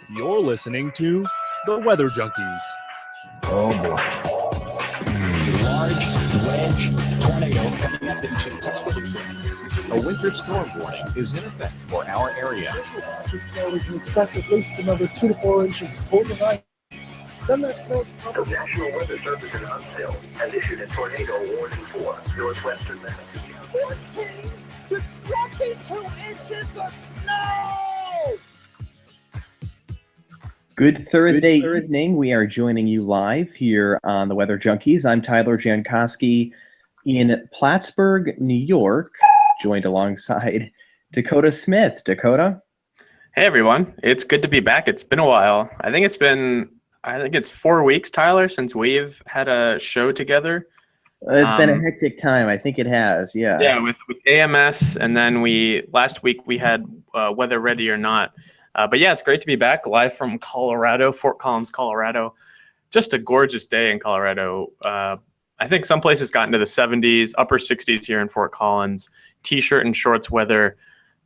You're listening to The Weather Junkies. Oh boy. Large wedge tornado coming up into Tuscaloosa. A winter storm warning is in effect for our area. So we can expect at least another 2 to 4 inches overnight. Then that snow's The National Weather Service in Huntsville has issued a tornado warning for northwestern Massachusetts. 14 to 22 inches of snow! Good Thursday evening. We are joining you live here on the Weather Junkies. I'm Tyler Jankowski in Plattsburgh, New York, joined alongside Dakota Smith. Dakota? Hey everyone. It's good to be back. It's been a while. I think it's 4 weeks, Tyler, since we've had a show together. It's been a hectic time. I think it has, yeah. Yeah, with AMS, and then last week we had Weather Ready or Not. But yeah, it's great to be back live from Colorado, Fort Collins, Colorado. Just a gorgeous day in Colorado. I think some places got into the 70s, upper 60s here in Fort Collins. T-shirt and shorts weather,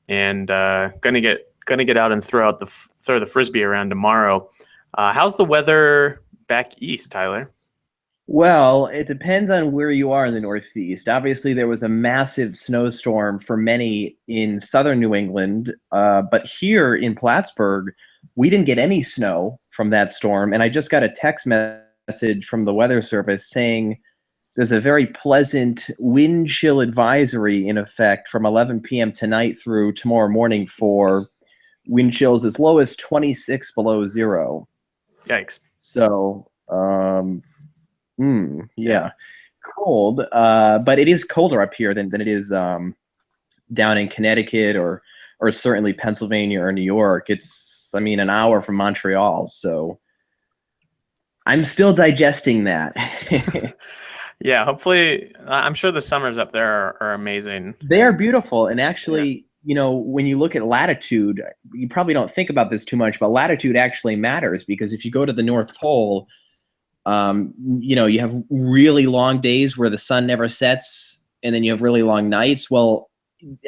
and gonna get out and throw the frisbee around tomorrow. How's the weather back east, Tyler? Well, it depends on where you are in the Northeast. Obviously, there was a massive snowstorm for many in southern New England, but here in Plattsburgh, we didn't get any snow from that storm. And I just got a text message from the Weather Service saying there's a very pleasant wind chill advisory in effect from 11 p.m. tonight through tomorrow morning for wind chills as low as 26 below zero. Yikes. So, yeah, cold, but it is colder up here than it is down in Connecticut or certainly Pennsylvania or New York. It's, an hour from Montreal, so I'm still digesting that. Yeah, hopefully, I'm sure the summers up there are amazing. They are beautiful, and actually, when you look at latitude, you probably don't think about this too much, but latitude actually matters, because if you go to the North Pole, you have really long days where the sun never sets, and then you have really long nights. Well,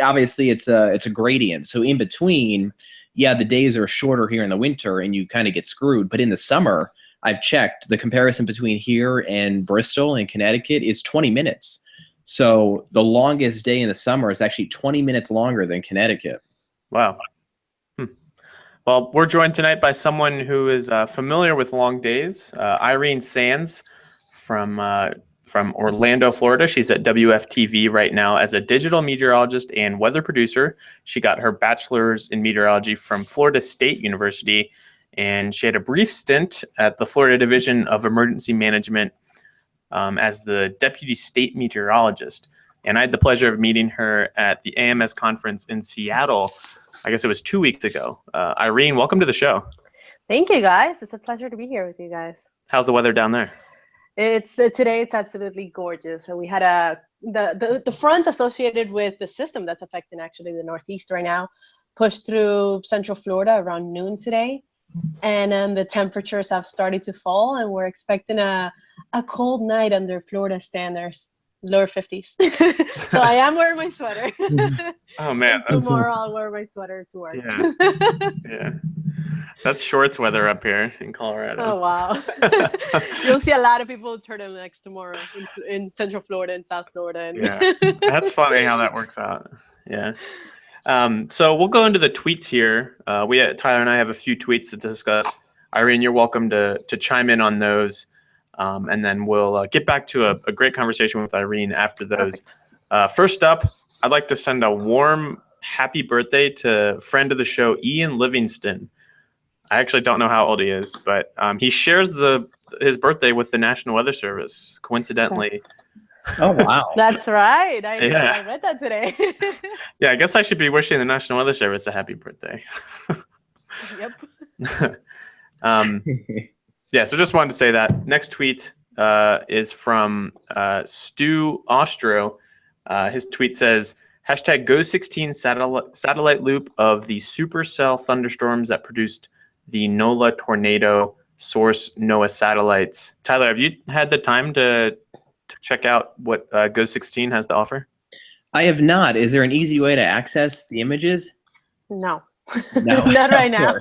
obviously it's a gradient. So in between, yeah, the days are shorter here in the winter and you kind of get screwed. But in the summer, I've checked, the comparison between here and Bristol and Connecticut is 20 minutes. So the longest day in the summer is actually 20 minutes longer than Connecticut. Wow. Well, we're joined tonight by someone who is familiar with long days, Irene Sands from Orlando, Florida. She's at W Ftv right now as a digital meteorologist and weather producer. She got her bachelor's in meteorology from Florida State University, and she had a brief stint at the Florida Division of Emergency Management as the deputy state meteorologist. And I had the pleasure of meeting her at the AMS conference in Seattle. I guess it was 2 weeks ago. Irene, welcome to the show. Thank you, guys. It's a pleasure to be here with you guys. How's the weather down there? Today it's absolutely gorgeous. So we had the front associated with the system that's affecting actually the Northeast right now pushed through Central Florida around noon today, and then the temperatures have started to fall, and we're expecting a cold night under Florida standards. Lower 50s. So I am wearing my sweater. Oh man. Tomorrow I'll wear my sweater to work. Yeah. That's shorts weather up here in Colorado. Oh wow. You'll see a lot of people turtlenecks tomorrow in Central Florida and South Florida. Yeah. That's funny how that works out. Yeah. So we'll go into the tweets here. Tyler and I have a few tweets to discuss. Irene, you're welcome to chime in on those. And then we'll get back to a great conversation with Irene after those. First up, I'd like to send a warm happy birthday to friend of the show, Ian Livingston. I actually don't know how old he is, but he shares his birthday with the National Weather Service, coincidentally. Oh, wow. That's right. I read that today. Yeah, I guess I should be wishing the National Weather Service a happy birthday. Yep. Yeah, so just wanted to say that. Next tweet is from Stu Ostro. His tweet says, #GO16 satellite loop of the supercell thunderstorms that produced the NOLA tornado source NOAA satellites. Tyler, have you had the time to check out what GO16 has to offer? I have not. Is there an easy way to access the images? No. No. Not right now.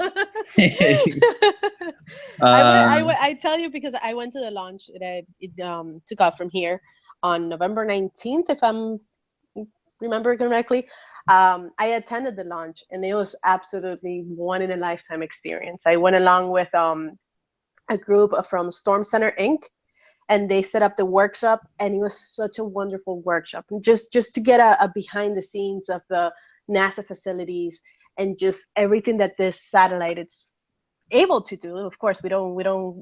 I tell you because I went to the launch that it took off from here on November 19th, if I'm remember correctly. I attended the launch, and it was absolutely one in a lifetime experience. I went along with a group from Storm Center Inc., and they set up the workshop, and it was such a wonderful workshop. And just to get a behind the scenes of the NASA facilities and just everything that this satellite is able to do. Of course, we don't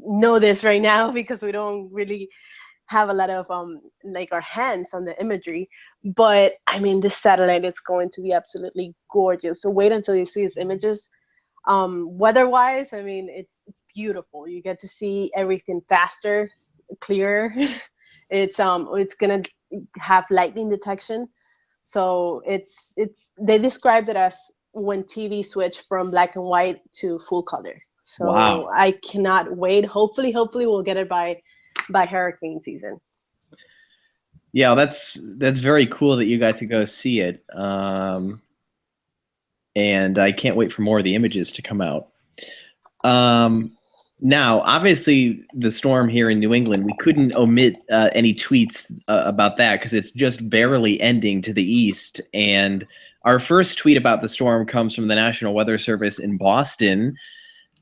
know this right now because we don't really have a lot of like our hands on the imagery. But I mean, this satellite is going to be absolutely gorgeous. So wait until you see these images. Weather-wise, I mean, it's beautiful. You get to see everything faster, clearer. It's gonna have lightning detection. So they described it as when TV switched from black and white to full color. So wow. I cannot wait. Hopefully we'll get it by hurricane season. Yeah, that's very cool that you got to go see it. And I can't wait for more of the images to come out. Now, obviously, the storm here in New England, we couldn't omit any tweets about that because it's just barely ending to the east. And our first tweet about the storm comes from the National Weather Service in Boston.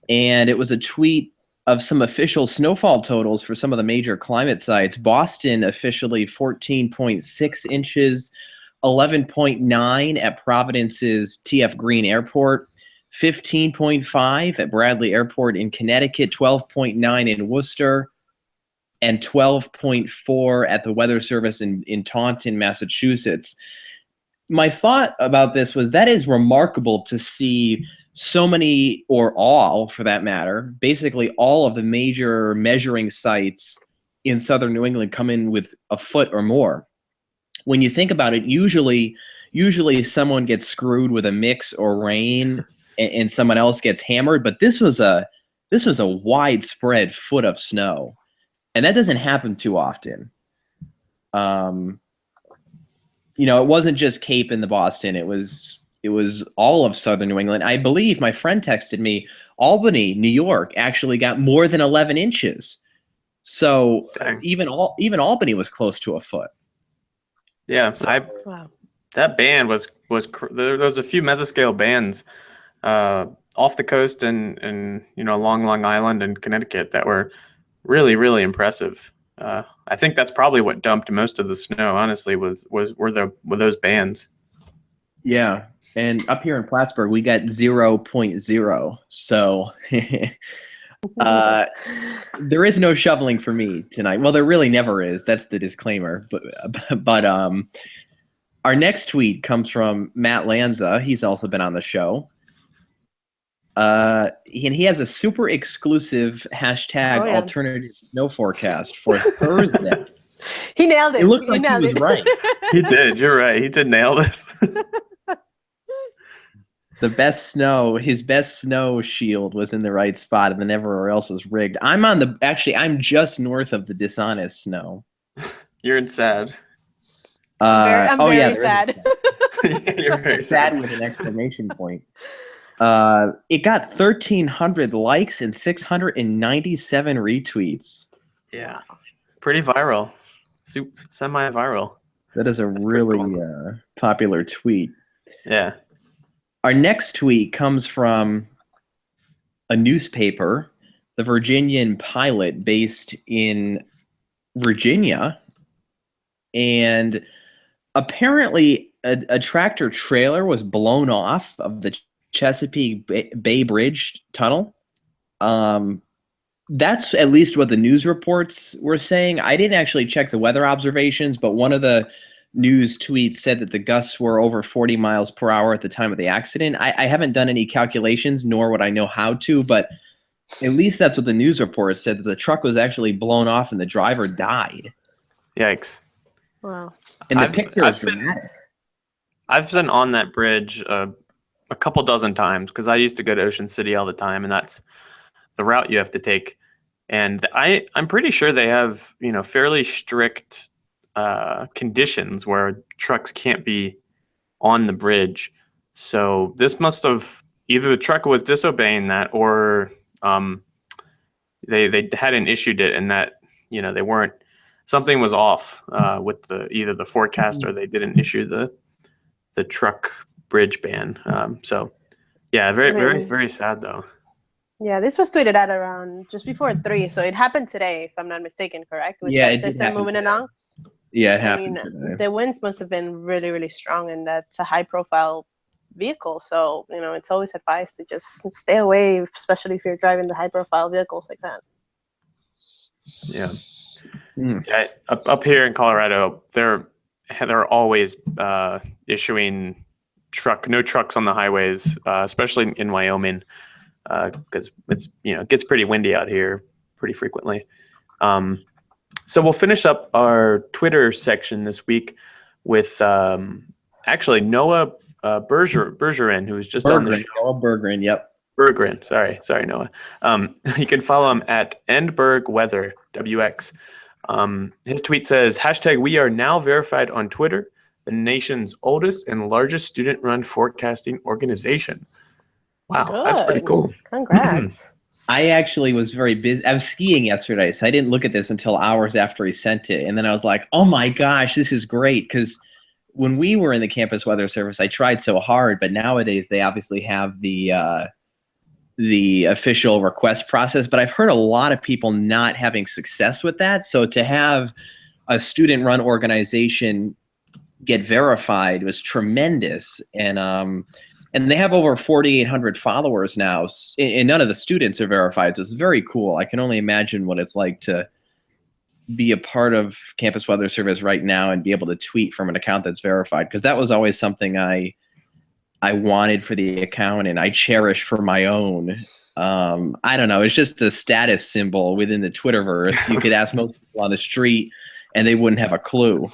And it was a tweet of some official snowfall totals for some of the major climate sites. Boston officially 14.6 inches, 11.9 at Providence's T.F. Green Airport, 15.5 at Bradley Airport in Connecticut, 12.9 in Worcester, and 12.4 at the Weather Service in Taunton, Massachusetts. My thought about this was that is remarkable to see so many, or all for that matter, basically all of the major measuring sites in southern New England come in with a foot or more. When you think about it, usually someone gets screwed with a mix or rain and someone else gets hammered, but this was a widespread foot of snow, and that doesn't happen too often. It wasn't just Cape and the Boston. It was all of southern New England. I believe my friend texted me, Albany, New York, actually got more than 11 inches. So even Albany was close to a foot. Yeah, Wow. That band was there was a few mesoscale bands off the coast and along Long Island and Connecticut that were really, really impressive. I think that's probably what dumped most of the snow, honestly, were those bands. Yeah, and up here in Plattsburgh, we got 0.0. So there is no shoveling for me tonight. Well, there really never is. That's the disclaimer. But our next tweet comes from Matt Lanza. He's also been on the show. And he has a super exclusive hashtag alternative snow forecast for Thursday. He nailed it. It looks like he was right. He did. You're right. He did nail this. His best snow shield was in the right spot, and then everywhere else was rigged. I'm just north of the dishonest snow. You're in sad. I'm very sad. You're very sad with an exclamation point. It got 1,300 likes and 697 retweets. Yeah, pretty viral, semi-viral. That is a really popular tweet. Yeah. Our next tweet comes from a newspaper, the Virginian Pilot, based in Virginia, and apparently a tractor trailer was blown off of the Chesapeake Bay Bridge tunnel. That's at least what the news reports were saying. I didn't actually check the weather observations, but one of the news tweets said that the gusts were over 40 miles per hour at the time of the accident. I haven't done any calculations, nor would I know how to, but at least that's what the news report said, that the truck was actually blown off and the driver died. Yikes. Wow. And the picture is dramatic. I've been on that bridge a couple dozen times because I used to go to Ocean City all the time, and that's the route you have to take. And I'm pretty sure they have, fairly strict conditions where trucks can't be on the bridge. So this must have either the truck was disobeying that, or they hadn't issued it, and that they weren't. Something was off with either the forecast, or they didn't issue the truck bridge ban. So yeah, very very sad though. Yeah, this was tweeted at around just before 3, so it happened today, if I'm not mistaken, correct? With Yeah, that it did system happen moving today. along. Yeah, it I happened mean, today. the winds must have been really, really strong, and that's a high-profile vehicle. So it's always advised to just stay away, especially if you're driving the high-profile vehicles like that. Yeah. Mm. Yeah, up here in Colorado, they're always issuing no trucks on the highways, especially in Wyoming, because it's it gets pretty windy out here pretty frequently. So we'll finish up our Twitter section this week with actually Noah Bergeron, who's just on the show. Noah Bergeron, yep. Bergeron, sorry Noah. You can follow him at EndbergWeather, WX. His tweet says, #We are now verified on Twitter, the nation's oldest and largest student-run forecasting organization. Wow, Good. that's pretty cool. Congrats. I actually was very busy. I was skiing yesterday, so I didn't look at this until hours after he sent it. And then I was like, oh my gosh, this is great. Because when we were in the Campus Weather Service, I tried so hard, but nowadays they obviously have the official request process. But I've heard a lot of people not having success with that. So to have a student-run organization get verified was tremendous. And they have over 4,800 followers now, and none of the students are verified, so it's very cool. I can only imagine what it's like to be a part of Campus Weather Service right now and be able to tweet from an account that's verified, because that was always something I wanted for the account and I cherish for my own. I don't know, it's just a status symbol within the Twitterverse. You could ask most people on the street and they wouldn't have a clue.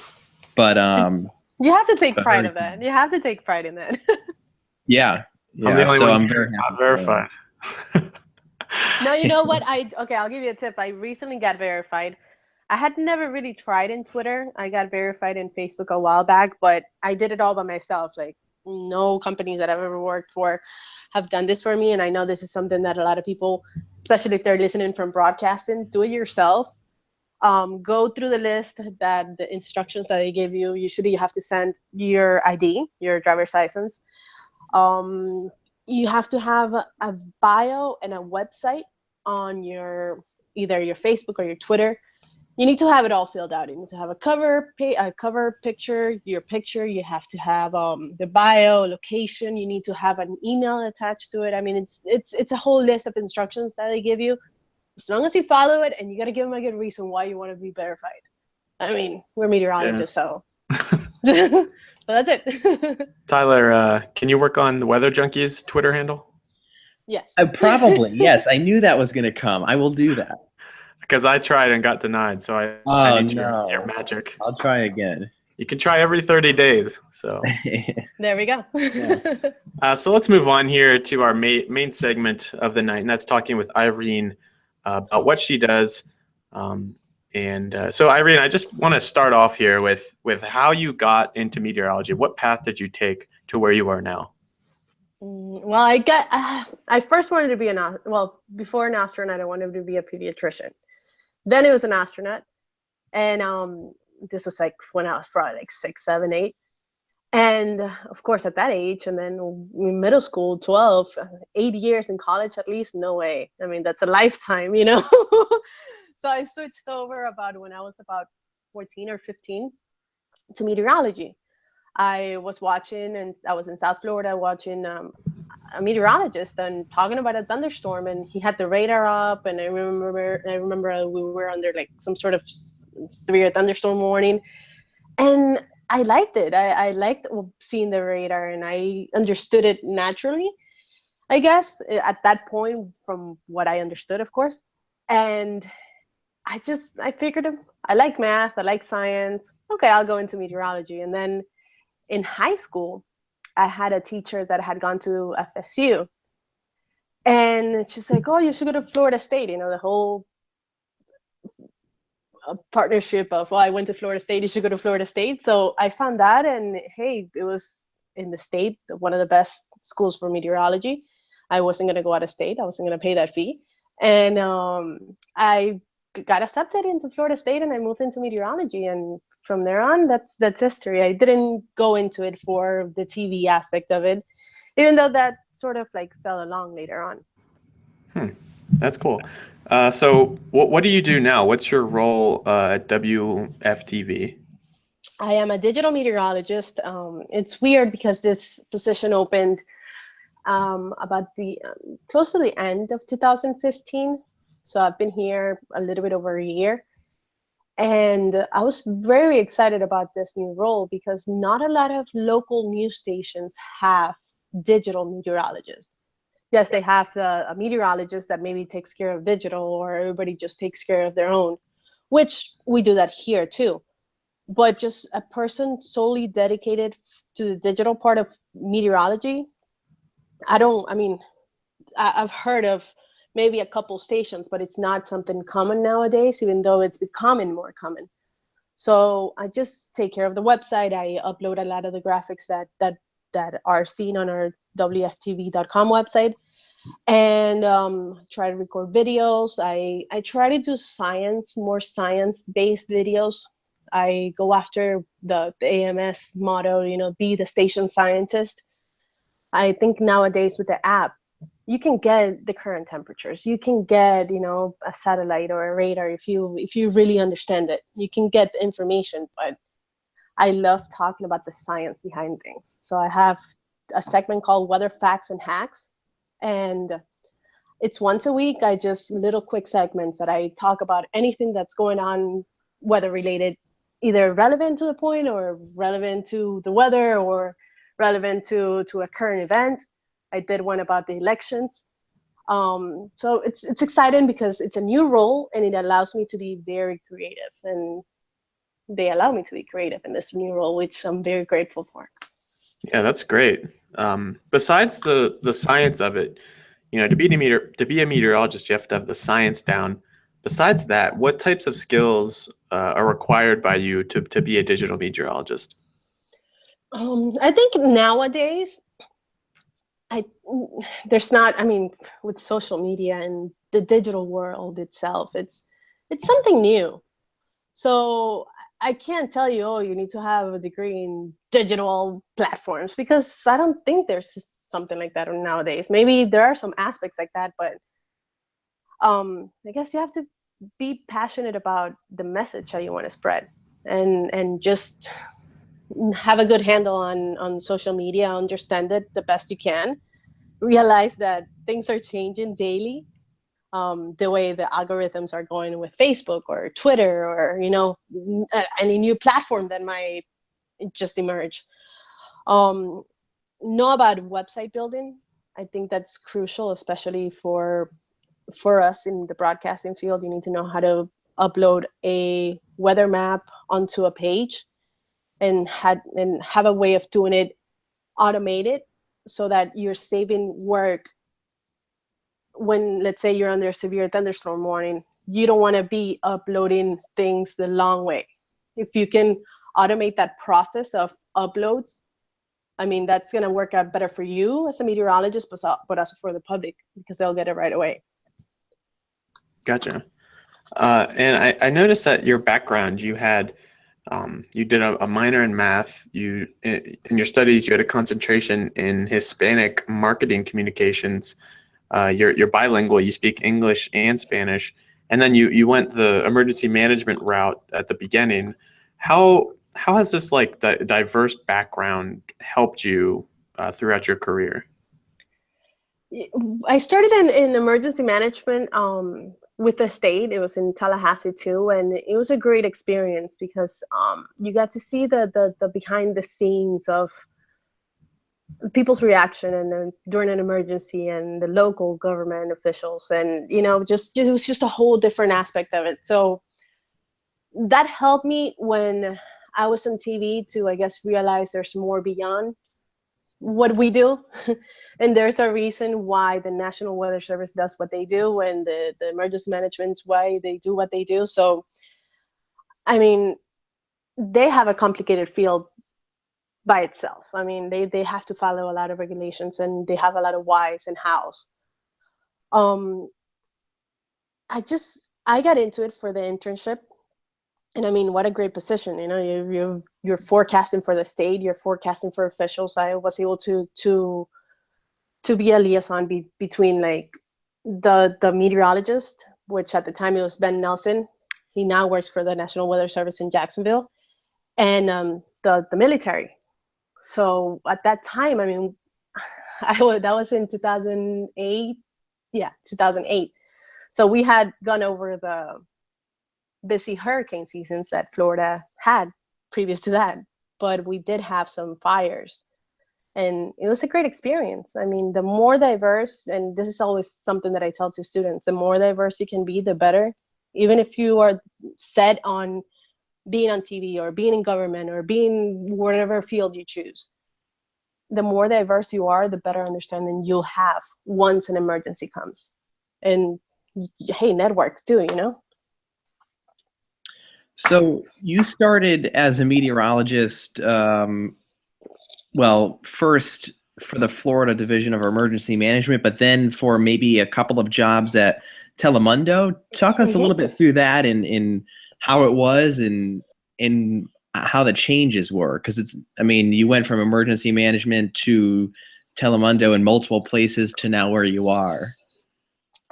But you have to take pride in that. You have to take pride in that. Yeah. I'm the only so one I'm very not happy. verified. No, you know what? I'll give you a tip. I recently got verified. I had never really tried in Twitter. I got verified in Facebook a while back, but I did it all by myself. Like, no companies that I've ever worked for have done this for me. And I know this is something that a lot of people, especially if they're listening from broadcasting, do it yourself. Go through the list, the instructions that they give you. Usually you have to send your ID, your driver's license. You have to have a bio and a website on either your Facebook or your Twitter. You need to have it all filled out. You need to have a cover picture, your picture. You have to have the bio, location. You need to have an email attached to it. I mean, it's a whole list of instructions that they give you. As long as you follow it, and you got to give them a good reason why you want to be verified. I mean, we're meteorologists, so. So that's it. Tyler, can you work on the Weather Junkies Twitter handle? Yes. Probably, yes. I knew that was going to come. I will do that. Because I tried and got denied, so I need your magic. I'll try again. You can try every 30 days. So there we go. So let's move on here to our main segment of the night, and that's talking with Irene about what she does. So Irene, I just want to start off here with how you got into meteorology. What path did you take to where you are now? Well, I first wanted to be before an astronaut, I wanted to be a pediatrician. Then it was an astronaut. And this was like when I was probably like 6, 7, 8. And of course at that age, and then in middle school, 12, 8 years in college at least, no way. I mean, that's a lifetime, you know? So I switched over when I was about 14 or 15 to meteorology. I was watching, and I was in South Florida watching a meteorologist and talking about a thunderstorm, and he had the radar up, and I remember we were under like some sort of severe thunderstorm warning, and I liked it. I liked seeing the radar, and I understood it naturally, I guess, at that point, from what I understood, of course. And I figured I like math, I like science. Okay, I'll go into meteorology. And then in high school, I had a teacher that had gone to FSU. And she's like, oh, you should go to Florida State. You know, the whole partnership of, I went to Florida State, you should go to Florida State. So I found that, and hey, it was in the state, one of the best schools for meteorology. I wasn't going to go out of state. I wasn't going to pay that fee. And I got accepted into Florida State, and I moved into meteorology. And from there on, that's history. I didn't go into it for the TV aspect of it, even though that sort of like fell along later on. That's cool. So what do you do now? What's your role at W Ftv? I am a digital meteorologist. It's weird because this position opened about the close to the end of 2015. So I've been here a little bit over a year. And I was very excited about this new role because not a lot of local news stations have digital meteorologists. Yes, they have a meteorologist that maybe takes care of digital, or everybody just takes care of their own, which we do that here too. But just a person solely dedicated to the digital part of meteorology, I've heard of maybe a couple stations, but it's not something common nowadays, even though it's becoming more common. So I just take care of the website. I upload a lot of the graphics that are seen on our WFTV.com website, and try to record videos. I try to do more science-based videos. I go after the AMS motto, be the station scientist. I think nowadays with the app, you can get the current temperatures. You can get, a satellite or a radar if you really understand it. You can get the information, but I love talking about the science behind things. So I have a segment called Weather Facts and Hacks, and it's once a week. I just little quick segments that I talk about anything that's going on weather related, either relevant to the point or relevant to the weather or relevant to a current event. I did one about the elections. So it's exciting because it's a new role and it allows me to be very creative, and they allow me to be creative in this new role, which I'm very grateful for. Yeah, that's great. Besides the science of it, to be a meteorologist, you have to have the science down. Besides that, what types of skills are required by you to be a digital meteorologist? I think nowadays, there's not. With social media and the digital world itself, it's something new. So I can't tell you, oh, you need to have a degree in digital platforms, because I don't think there's something like that nowadays. Maybe there are some aspects like that, but I guess you have to be passionate about the message that you want to spread, and just have a good handle on social media, understand it the best you can, realize that things are changing daily. The way the algorithms are going with Facebook or Twitter, or any new platform that might just emerge. Know about website building. I think that's crucial, especially for us in the broadcasting field. You need to know how to upload a weather map onto a page, and have a way of doing it automated, so that you're saving work. When, let's say, you're under a severe thunderstorm warning, you don't want to be uploading things the long way. If you can automate that process of uploads, that's going to work out better for you as a meteorologist, but also for the public, because they'll get it right away. Gotcha. And I noticed that your background, you had you did a minor in math. In your studies, you had a concentration in Hispanic marketing communications. You're bilingual. You speak English and Spanish, and then you went the emergency management route at the beginning. How has this diverse background helped you throughout your career? I started in emergency management with the state. It was in Tallahassee too, and it was a great experience because you got to see the behind the scenes of people's reaction and during an emergency, and the local government officials, and it was just a whole different aspect of it. So that helped me when I was on TV to, I guess, realize there's more beyond what we do. And there's a reason why the National Weather Service does what they do, and the emergency management, why they do what they do. So they have a complicated field by itself. I mean, they have to follow a lot of regulations, and they have a lot of whys and hows. I got into it for the internship, and I mean, what a great position. You know, you're forecasting for the state, you're forecasting for officials. I was able to be a liaison between like the meteorologist, which at the time it was Ben Nelson. He now works for the National Weather Service in Jacksonville, and the military. So at that time, I mean, that was in 2008. Yeah, 2008. So we had gone over the busy hurricane seasons that Florida had previous to that, but we did have some fires, and it was a great experience. I mean, the more diverse, and this is always something that I tell to students, the more diverse you can be, the better. Even if you are set on being on TV or being in government or being whatever field you choose, the more diverse you are, the better understanding you'll have once an emergency comes. And hey, network too, you know? So you started as a meteorologist, well, first for the Florida Division of Emergency Management, but then for maybe a couple of jobs at Telemundo. Talk us a little bit through that and how it was and how the changes were. Because it's, I mean, you went from emergency management to Telemundo in multiple places to now where you are.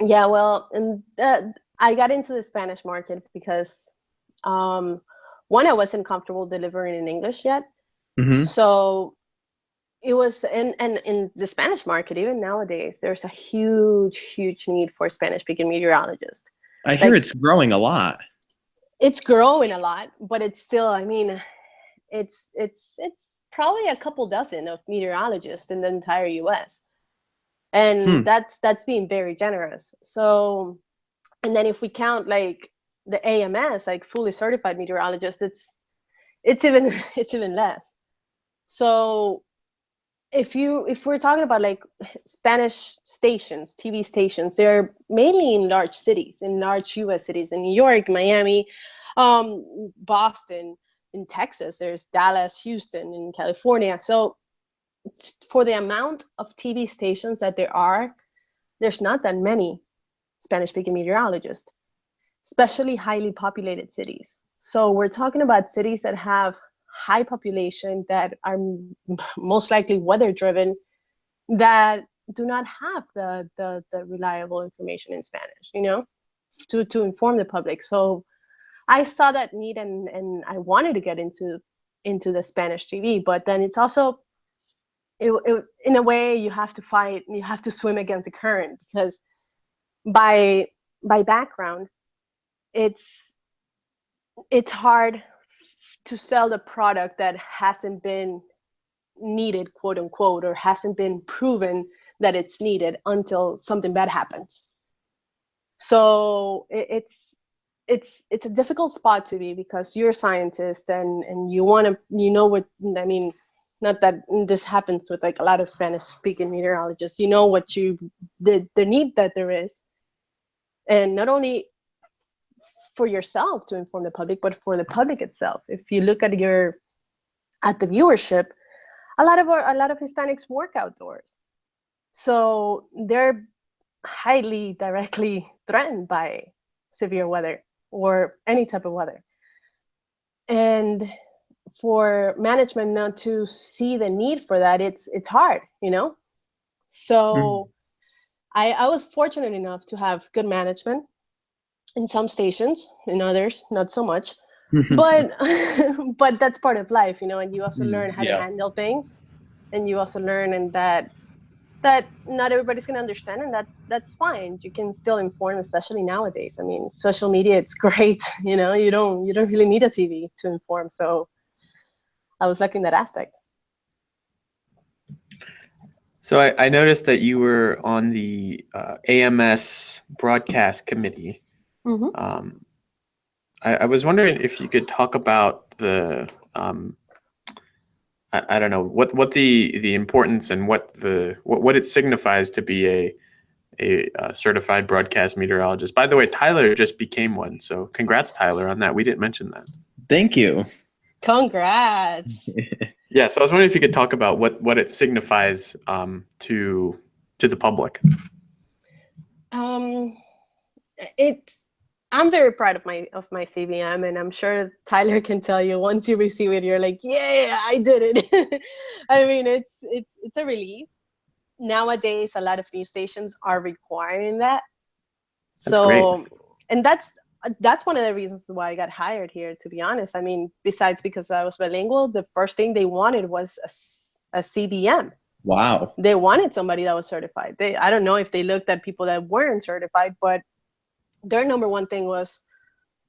Yeah, well, and I got into the Spanish market because one, I wasn't comfortable delivering in English yet. So it was, and in the Spanish market, even nowadays, there's a huge need for Spanish-speaking meteorologists. I hear it's growing a lot. It's growing a lot, but it's still, I mean, it's probably a couple dozen of meteorologists in the entire U.S. And that's being very generous. So, and then if we count like the AMS, like fully certified meteorologists, it's even less. So if we're talking about like Spanish stations, TV stations, they're mainly in large cities, in large US cities, in New York, Miami, Boston, in Texas, there's Dallas, Houston, in California. So for the amount of TV stations that there are, there's not that many Spanish-speaking meteorologists, especially highly populated cities. So we're talking about cities that have high population, that are most likely weather-driven, that do not have the reliable information in Spanish, you know, to inform the public. So I saw that need, and I wanted to get into the Spanish TV, but then it's also, in a way, you have to fight, you have to swim against the current, because by background, it's hard to sell the product that hasn't been needed, quote unquote, or hasn't been proven that it's needed until something bad happens. So it's a difficult spot to be, because you're a scientist and you want to, you know what, I mean, not that this happens with like a lot of Spanish speaking meteorologists, you know what the need that there is. And not only for yourself to inform the public, but for the public itself. If you look at the viewership, a lot of Hispanics work outdoors, so they're highly directly threatened by severe weather or any type of weather. And for management not to see the need for that, it's hard, you know. So I was fortunate enough to have good management in some stations, in others not so much. but that's part of life, you know. And you also learn how to handle things, and you also learn and that not everybody's going to understand, and that's fine. You can still inform, especially nowadays. I mean, social media, it's great, you know. You don't really need a TV to inform. So I was lucky in that aspect. So I noticed that you were on the AMS broadcast committee. I was wondering if you could talk about the I don't know what the importance and what it signifies to be a certified broadcast meteorologist. By the way, Tyler just became one, so congrats, Tyler, on that. We didn't mention that. Thank you. Congrats. Yeah, so I was wondering if you could talk about what it signifies to the public. I'm very proud of my CBM, and I'm sure Tyler can tell you once you receive it, you're like, yeah, I did it. I mean, it's a relief. Nowadays, a lot of news stations are requiring that. That's great. And that's one of the reasons why I got hired here, to be honest. I mean, besides because I was bilingual, the first thing they wanted was a CBM. Wow. They wanted somebody that was certified. I don't know if they looked at people that weren't certified, but their number one thing was,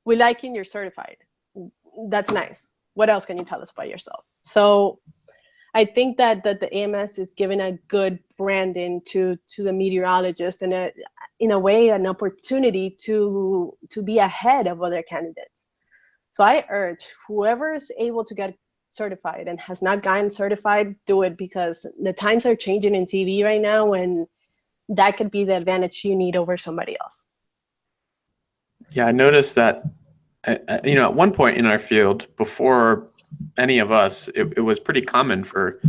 we like you, you're certified. That's nice. What else can you tell us about yourself? So I think that the AMS is giving a good branding to the meteorologist, and in a way, an opportunity to be ahead of other candidates. So I urge whoever is able to get certified and has not gotten certified, do it, because the times are changing in TV right now, and that could be the advantage you need over somebody else. Yeah, I noticed that, at one point in our field, before any of us, it was pretty common for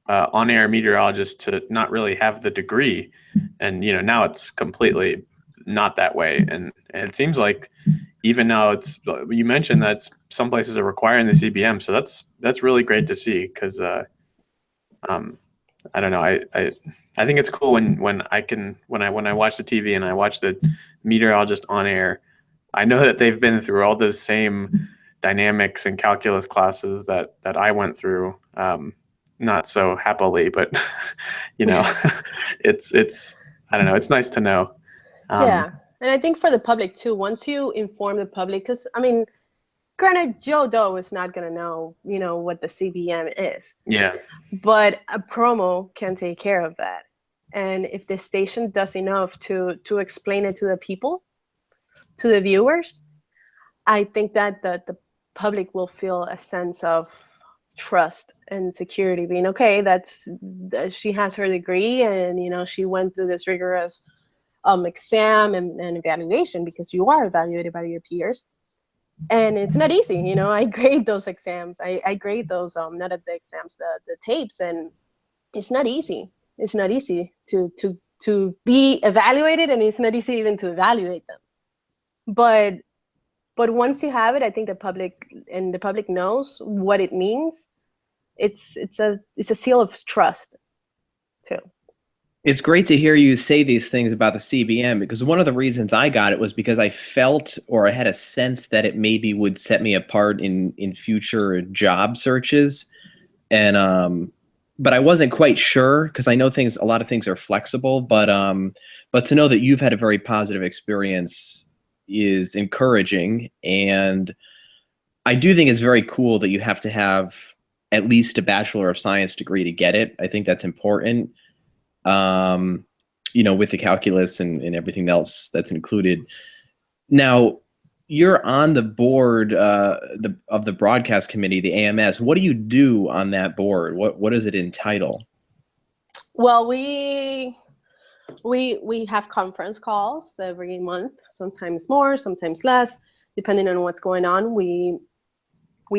on-air meteorologists to not really have the degree. And, now it's completely not that way. And it seems like even now you mentioned that some places are requiring the CBM. So that's really great to see, because I don't know. I think it's cool when I watch the TV and I watch the meteorologist on air, I know that they've been through all those same dynamics and calculus classes that I went through. Not so happily, but it's I don't know. It's nice to know. Yeah, and I think for the public too. Once you inform the public, because I mean, granted, Joe Doe is not gonna know, what the CBM is. Yeah. But a promo can take care of that, and if the station does enough to explain it to the people, to the viewers, I think that the public will feel a sense of trust and security, being okay, she has her degree, and she went through this rigorous exam and evaluation, because you are evaluated by your peers, and it's not easy. I grade those exams. I grade those not at the exams, the tapes, and it's not easy. It's not easy to be evaluated, and it's not easy even to evaluate them. But once you have it, I think the public knows what it means. It's a seal of trust too. It's great to hear you say these things about the CBM, because one of the reasons I got it was because I felt, or I had a sense that it maybe would set me apart in future job searches. And but I wasn't quite sure, because I know a lot of things are flexible, but to know that you've had a very positive experience is encouraging. And I do think it's very cool that you have to have at least a Bachelor of Science degree to get it. I think that's important, with the calculus and everything else that's included. Now, you're on the board of the broadcast committee, the AMS. What do you do on that board? What does it entitle? Well, we have conference calls every month, sometimes more, sometimes less, depending on what's going on. We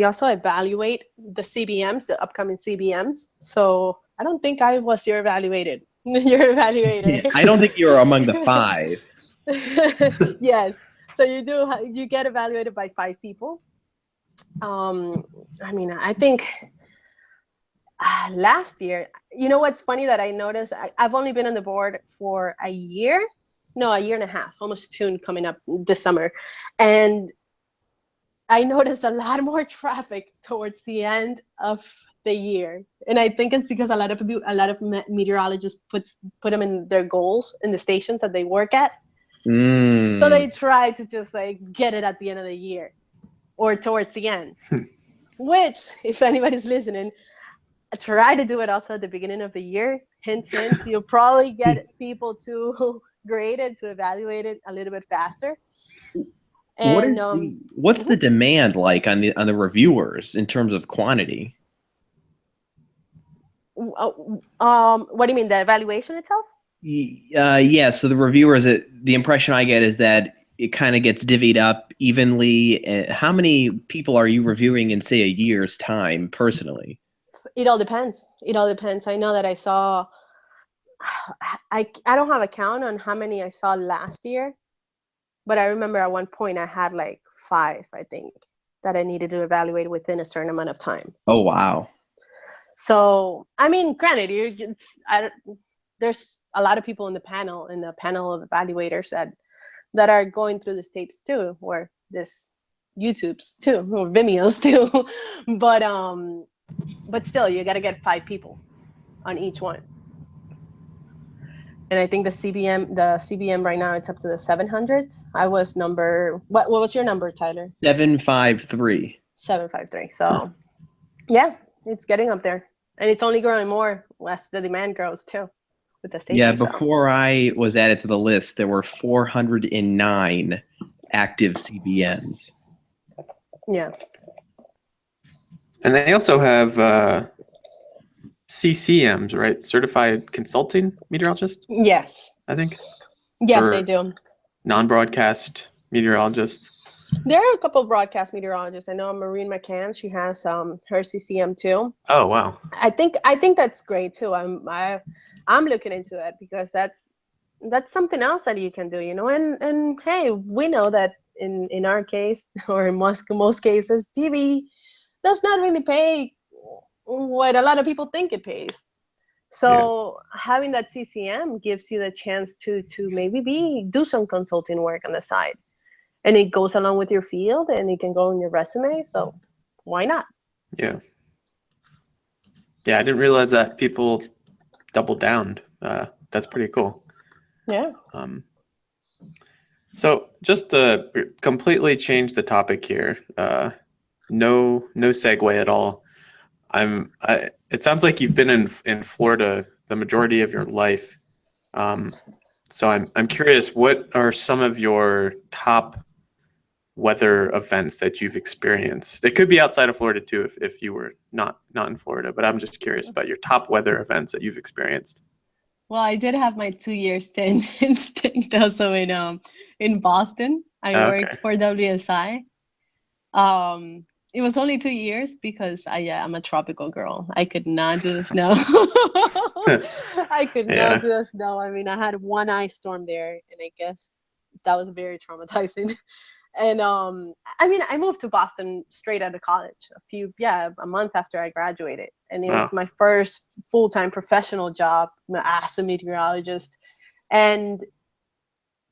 also evaluate the CBMs, the upcoming CBMs. So I don't think I was your evaluated. Your evaluator. I don't think you're among the 5. Yes. So you get evaluated by 5 people. I think last year, what's funny that I noticed, I've only been on the board for a year and a half, almost 2 coming up this summer. And I noticed a lot more traffic towards the end of the year. And I think it's because a lot of meteorologists put them in their goals in the stations that they work at. So they try to just get it at the end of the year or towards the end, which, if anybody's listening, try to do it also at the beginning of the year. Hint, hint, you'll probably get people to grade it, to evaluate it a little bit faster. And what's the demand like on the reviewers in terms of quantity? What do you mean, the evaluation itself? Yeah. So the reviewers, the impression I get is that it kind of gets divvied up evenly. How many people are you reviewing in, say, a year's time personally? It all depends. It all depends. I know that I saw. I don't have a count on how many I saw last year, but I remember at one point I had like 5, I think, that I needed to evaluate within a certain amount of time. Oh, wow. So, I mean, granted, there's a lot of people in the panel of evaluators that are going through the tapes too, or this YouTube's too, or Vimeo's too. But still, you got to get 5 people on each one. And I think the CBM right now, it's up to the 700s. I was number, what was your number, Tyler? 753. 753. So yeah, it's getting up there. And it's only growing more as the demand grows too with the station. Yeah, before I was added to the list, there were 409 active CBMs. Yeah. And they also have CCMs, right? Certified Consulting Meteorologist, Yes. I think. Yes, For they do. Non-broadcast meteorologist. There are a couple of broadcast meteorologists. I know Maureen McCann. She has her CCM too. Oh, wow. I think that's great too. I'm looking into that because that's something else that you can do, you know. And hey, we know that in our case, or in most cases, TV does not really pay what a lot of people think it pays. So having that CCM gives you the chance to maybe do some consulting work on the side. And it goes along with your field and it can go in your resume. So why not? Yeah. Yeah, I didn't realize that people doubled down. That's pretty cool. Yeah. So just to completely change the topic here, no segue at all. It sounds like you've been in Florida the majority of your life. So I'm curious, what are some of your top weather events that you've experienced? It could be outside of Florida too, if you were not in Florida, but I'm just curious about your top weather events that you've experienced. Well, I did have my 2-year stint also in Boston. I worked for WSI. It was only 2 years because I'm a tropical girl. I could not do the snow. I could not do the snow. I mean, I had one ice storm there, and I guess that was very traumatizing. And I mean, I moved to Boston straight out of college a month after I graduated. And it was my first full-time professional job as a meteorologist. And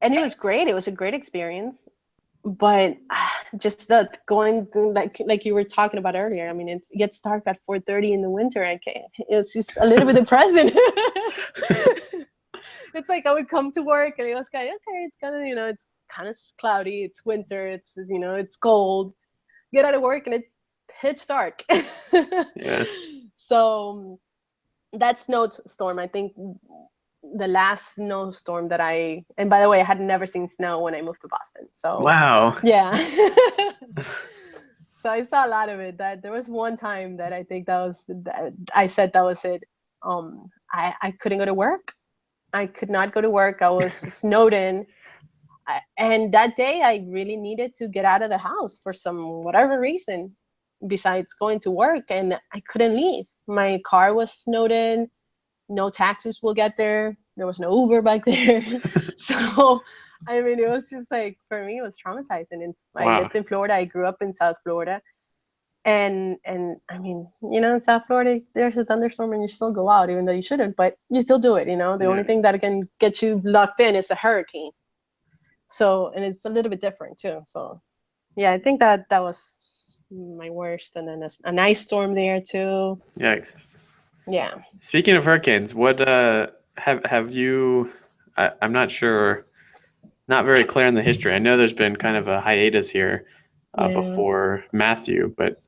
it was great. It was a great experience. But just going through, like you were talking about earlier, I mean, it gets dark at 4:30 in the winter. It's just a little bit depressing. It's like I would come to work and it was kind of, okay, it's kind of, it's kind of cloudy, it's winter, it's, it's cold. Get out of work and it's pitch dark. Yeah. So that snowstorm, I think the last snowstorm that and by the way, I had never seen snow when I moved to Boston. So wow. Yeah. So I saw a lot of it. That there was one time that I think I said that was it. I couldn't go to work. I could not go to work. I was snowed in. And that day I really needed to get out of the house for whatever reason besides going to work, and I couldn't leave. My car was snowed in. No taxis will get there. There was no Uber back there. So, I mean, it was just like, for me, it was traumatizing. And I lived in Florida. I grew up in South Florida. And I mean, in South Florida, there's a thunderstorm and you still go out, even though you shouldn't, but you still do it, The only thing that can get you locked in is a hurricane. So, and it's a little bit different too. So, yeah, I think that was my worst. And then an ice storm there too. Yikes. Yeah. Speaking of hurricanes, what have you? I'm not sure, not very clear in the history. I know there's been kind of a hiatus here before Matthew, but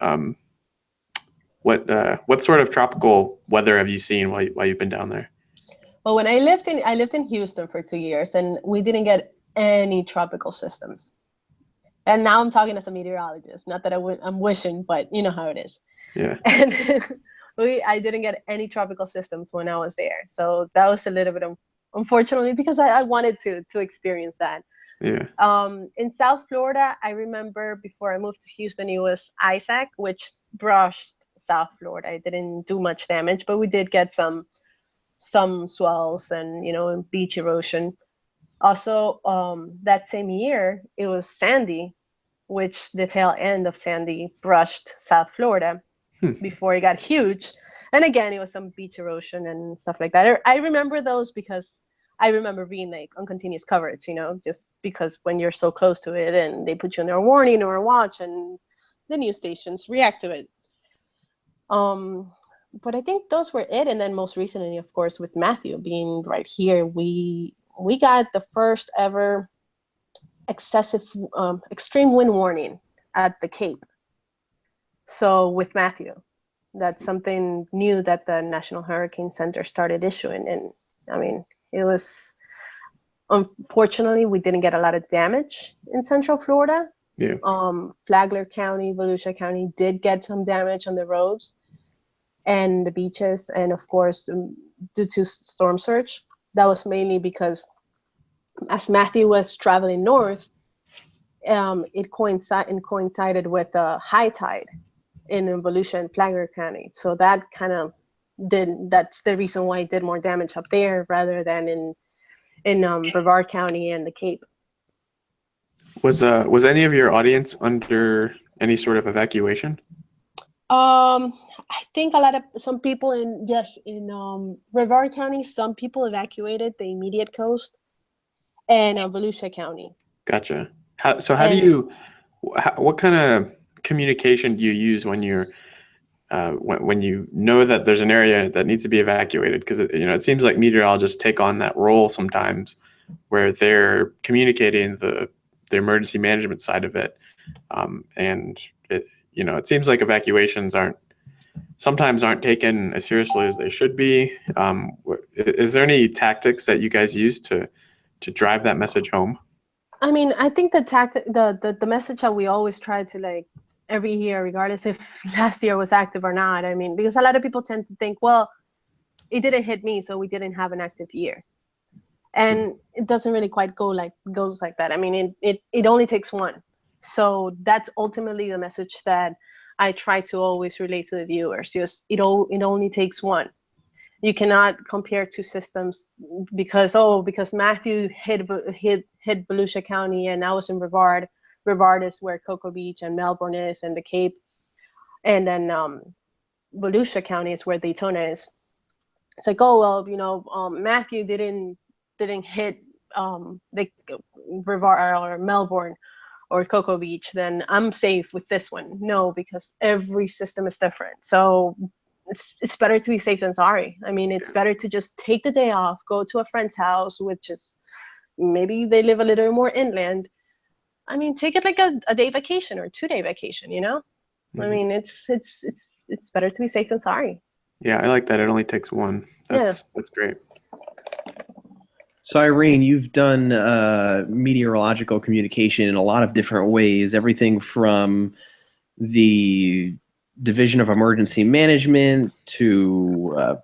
what sort of tropical weather have you seen while you've been down there? Well, when I lived in Houston for 2 years, and we didn't get any tropical systems. And now I'm talking as a meteorologist. Not that I'm wishing, but you know how it is. Yeah. And I didn't get any tropical systems when I was there. So that was a little bit unfortunately, because I wanted to experience that. Yeah. In South Florida, I remember before I moved to Houston, it was Isaac, which brushed South Florida. It didn't do much damage, but we did get some swells and, you know, beach erosion. Also, that same year, it was Sandy, which the tail end of Sandy brushed South Florida before it got huge. And again, it was some beach erosion and stuff like that. I remember those because I remember being like on continuous coverage, you know, just because when you're so close to it and they put you on a warning or a watch and the news stations react to it. But I think those were it. And then most recently, of course, with Matthew being right here, we got the first ever excessive extreme wind warning at the Cape. So with Matthew, that's something new that the National Hurricane Center started issuing. And I mean, it was, unfortunately, we didn't get a lot of damage in Central Florida. Yeah. Flagler County, Volusia County did get some damage on the roads and the beaches. And of course, due to storm surge, that was mainly because as Matthew was traveling north, it coincided with a high tide in Volusia and Flagler County. So that kind of that's the reason why it did more damage up there rather than in Brevard County and the Cape. Was any of your audience under any sort of evacuation? I think some people in Brevard County, some people evacuated the immediate coast, and Volusia County. Gotcha. What kind of communication do you use when you're when you know that there's an area that needs to be evacuated? Because it seems like meteorologists take on that role sometimes, where they're communicating the emergency management side of it, and it seems like evacuations aren't taken as seriously as they should be. Is there any tactics that you guys use to drive that message home? I mean, I think the message that we always try to, like, every year, regardless if last year was active or not. I mean, because a lot of people tend to think, well, it didn't hit me, so we didn't have an active year. And it doesn't really quite goes like that. I mean, it only takes one. So that's ultimately the message that I try to always relate to the viewers. Just it only takes one. You cannot compare two systems because Matthew hit Volusia County and I was in Brevard. Brevard is where Cocoa Beach and Melbourne is and the Cape. And then Volusia County is where Daytona is. It's like, oh, well, Matthew didn't hit the Brevard or Melbourne or Cocoa Beach, then I'm safe with this one. No, because every system is different. So it's better to be safe than sorry. I mean, it's better to just take the day off, go to a friend's house, which is maybe they live a little more inland. I mean, take it like a day vacation or 2-day vacation, Mm-hmm. I mean, it's better to be safe than sorry. Yeah, I like that. It only takes one. That's great. So Irene, you've done meteorological communication in a lot of different ways, everything from the Division of Emergency Management to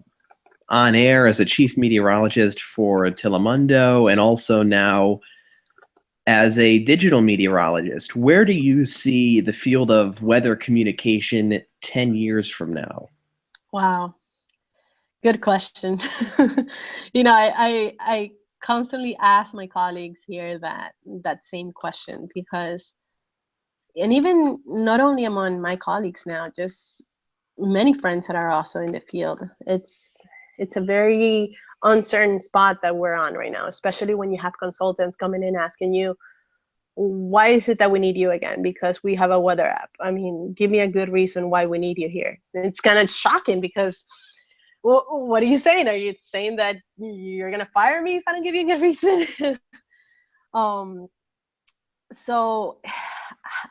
on air as a chief meteorologist for Telemundo, and also now as a digital meteorologist. Where do you see the field of weather communication 10 years from now? Wow. Good question. I constantly ask my colleagues here that same question because, and even not only among my colleagues now, just many friends that are also in the field, it's a very uncertain spot that we're on right now, especially when you have consultants coming in asking you, why is it that we need you again? Because we have a weather app. I mean, give me a good reason why we need you here. And it's kind of shocking because, well, what are you saying? Are you saying that you're going to fire me if I don't give you a good reason? So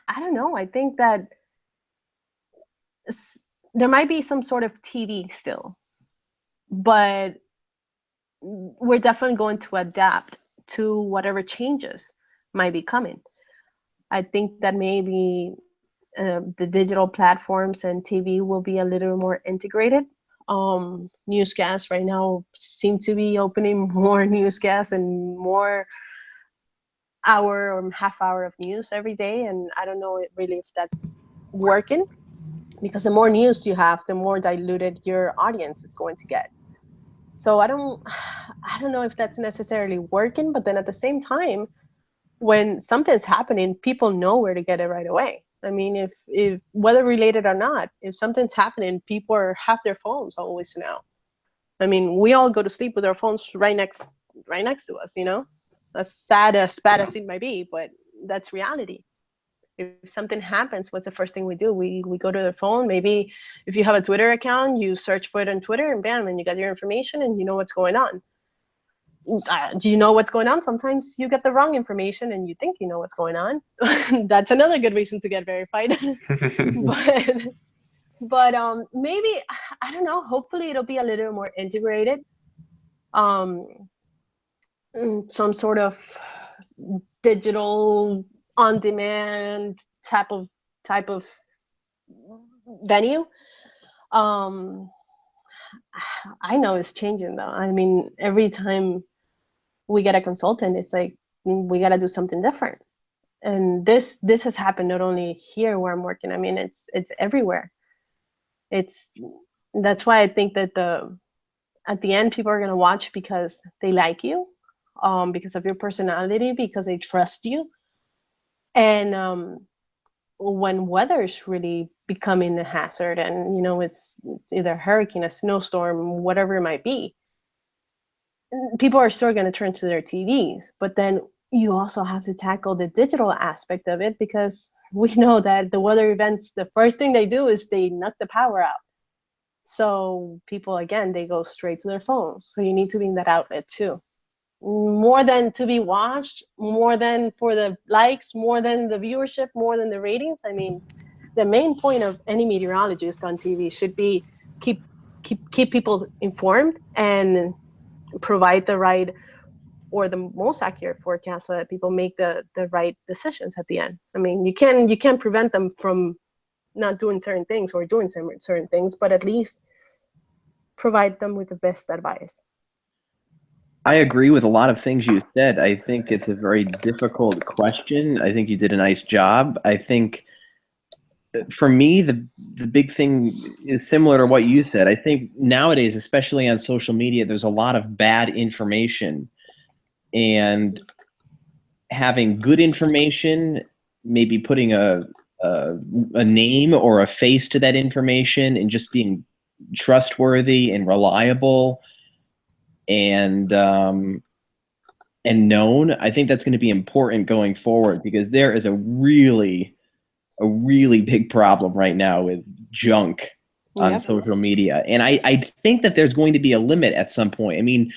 I don't know. I think that there might be some sort of TV still, but we're definitely going to adapt to whatever changes might be coming. I think that maybe the digital platforms and TV will be a little more integrated. Newscasts right now seem to be opening more newscasts and more hour or half hour of news every day, and I don't know really if that's working because the more news you have, the more diluted your audience is going to get. So I don't know if that's necessarily working, but then at the same time, when something's happening, people know where to get it right away. I mean, if weather related or not, if something's happening, people have their phones always now. I mean, we all go to sleep with our phones right next to us, you know, as sad as bad as it might be, but that's reality. If something happens, what's the first thing we do? We go to the phone. Maybe if you have a Twitter account, you search for it on Twitter, and bam, and you got your information and you know what's going on. Do you know what's going on? Sometimes you get the wrong information and you think you know what's going on. That's another good reason to get verified. but maybe, I don't know, hopefully it'll be a little more integrated. Some sort of digital on-demand type of venue. I know it's changing though. I mean, every time we get a consultant, it's like we got to do something different. And this has happened not only here where I'm working. I mean, it's everywhere. That's why I think that at the end, people are going to watch because they like you, because of your personality, because they trust you. And when weather is really becoming a hazard, and you know, it's either a hurricane, a snowstorm, whatever it might be, people are still going to turn to their TVs. But then you also have to tackle the digital aspect of it, because we know that the weather events, the first thing they do is they knock the power out. So people, again, they go straight to their phones. So you need to be in that outlet too. More than to be watched, more than for the likes, more than the viewership, more than the ratings. I mean, the main point of any meteorologist on TV should be keep people informed and provide the right or the most accurate forecast so that people make the right decisions at the end. I mean, you can't prevent them from not doing certain things or doing certain things, but at least provide them with the best advice. I agree with a lot of things you said. I think it's a very difficult question. I think you did a nice job. I think for me, the big thing is similar to what you said. I think nowadays, especially on social media, there's a lot of bad information, and having good information, maybe putting a name or a face to that information, and just being trustworthy and reliable and known. I think that's going to be important going forward, because there is a really big problem right now with junk on social media. And I think that there's going to be a limit at some point. I mean,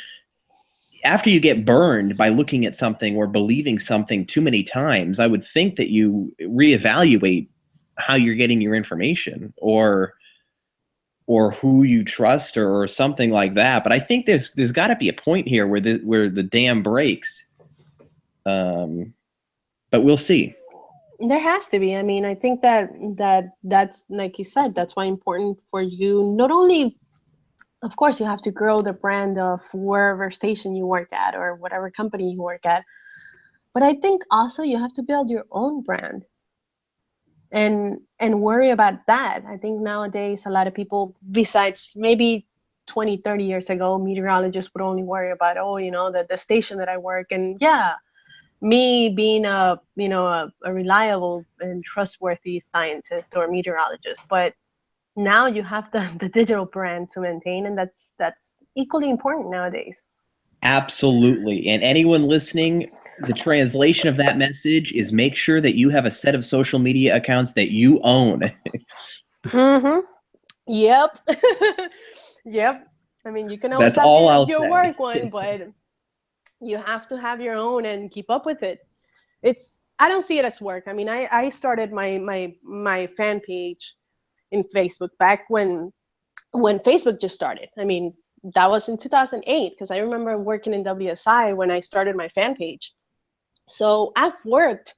after you get burned by looking at something or believing something too many times, I would think that you reevaluate how you're getting your information, or who you trust, or something like that. But I think there's got to be a point here where the dam breaks. But we'll see. There has to be. I mean, I think that's like you said, that's why important for you. Not only, of course, you have to grow the brand of wherever station you work at or whatever company you work at, but I think also you have to build your own brand and worry about that. I think nowadays a lot of people, besides maybe 20, 30 years ago, meteorologists would only worry about, the station that I work, and me being a reliable and trustworthy scientist or meteorologist. But now you have the digital brand to maintain, and that's equally important nowadays. Absolutely. And anyone listening, the translation of that message is make sure that you have a set of social media accounts that you own. Mm-hmm. Yep. Yep. I mean, you can always That's all I'll your say. work one, but you have to have your own and keep up with it. I don't see it as work. I mean, I started my fan page in Facebook back when Facebook just started. I mean, that was in 2008, because I remember working in WSI when I started my fan page. So I've worked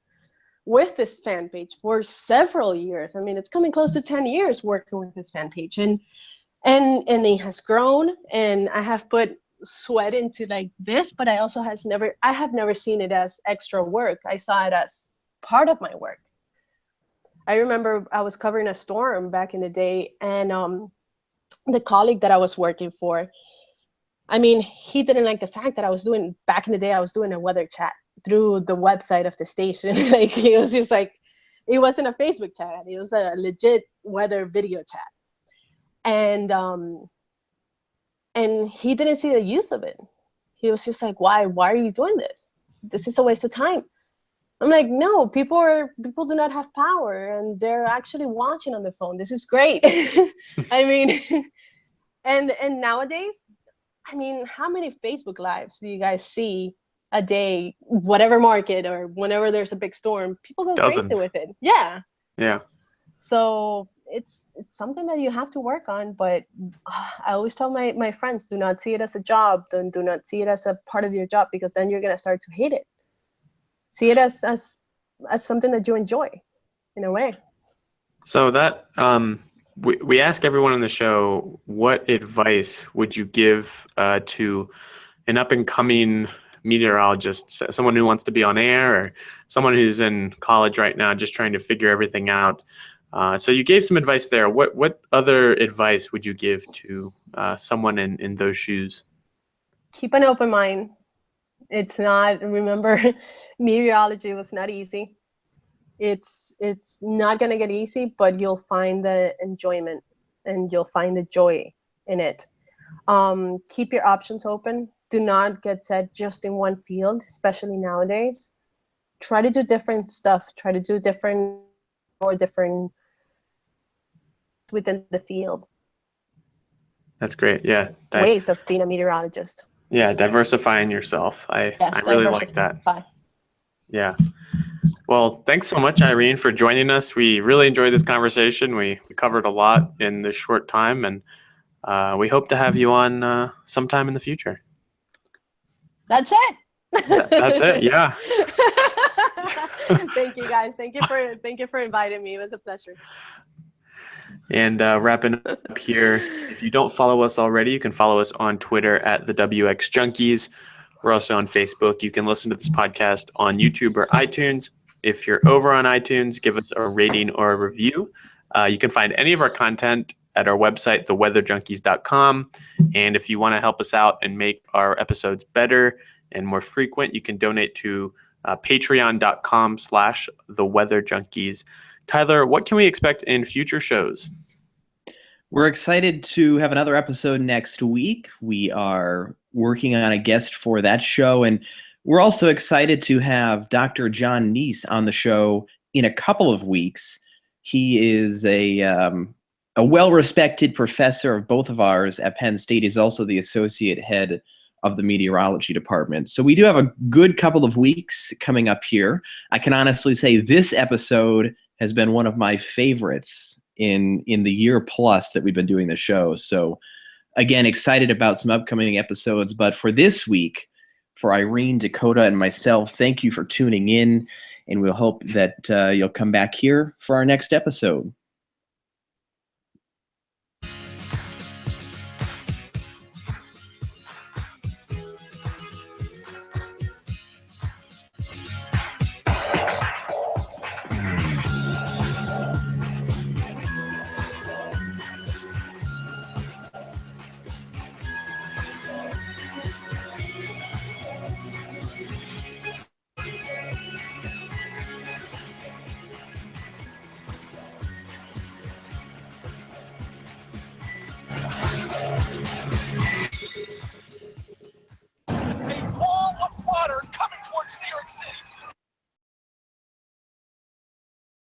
with this fan page for several years. I mean, it's coming close to 10 years working with this fan page, and it has grown, and I have put sweat into like this, but I have never seen it as extra work. I saw it as part of my work. I remember I was covering a storm back in the day, and the colleague that I was working for, I mean, he didn't like the fact that I was doing, back in the day, I was doing a weather chat through the website of the station. Like, he was just like, it wasn't a Facebook chat. It was a legit weather video chat. And he didn't see the use of it. He was just like, why are you doing this? This is a waste of time. I'm like, no, people do not have power, and they're actually watching on the phone. This is great. I mean, and nowadays, I mean, how many Facebook Lives do you guys see a day, whatever market or whenever there's a big storm? People go crazy with it. Yeah. Yeah. So it's something that you have to work on. But I always tell my friends, do not see it as a job. Do not see it as a part of your job, because then you're going to start to hate it. See it as something that you enjoy, in a way. So that we ask everyone on the show, what advice would you give to an up-and-coming meteorologist, someone who wants to be on air, or someone who's in college right now just trying to figure everything out? So you gave some advice there. What other advice would you give to someone in those shoes? Keep an open mind. It's not, remember, meteorology was not easy. It's not going to get easy, but you'll find the enjoyment and you'll find the joy in it. Keep your options open. Do not get set just in one field, especially nowadays. Try to do different stuff. Try to do different within the field. That's great. Yeah. Ways of being a meteorologist. Yeah, diversifying yourself. I really like that. Yeah. Well, thanks so much, Irene, for joining us. We really enjoyed this conversation. We covered a lot in this short time, and we hope to have you on sometime in the future. That's it. That's it. Yeah. Thank you, guys. Thank you for inviting me. It was a pleasure. And wrapping up here, if you don't follow us already, you can follow us on Twitter at the WX Junkies. We're also on Facebook. You can listen to this podcast on YouTube or iTunes. If you're over on iTunes, give us a rating or a review. You can find any of our content at our website, theweatherjunkies.com. And if you want to help us out and make our episodes better and more frequent, you can donate to patreon.com/theweatherjunkies. Tyler, what can we expect in future shows? We're excited to have another episode next week. We are working on a guest for that show, and we're also excited to have Dr. John Neese on the show in a couple of weeks. He is a well-respected professor of both of ours at Penn State. He's also the associate head of the meteorology department. So we do have a good couple of weeks coming up here. I can honestly say this episode has been one of my favorites in the year plus that we've been doing the show. So again, excited about some upcoming episodes. But for this week, for Irene, Dakota, and myself, thank you for tuning in. And we'll hope that you'll come back here for our next episode.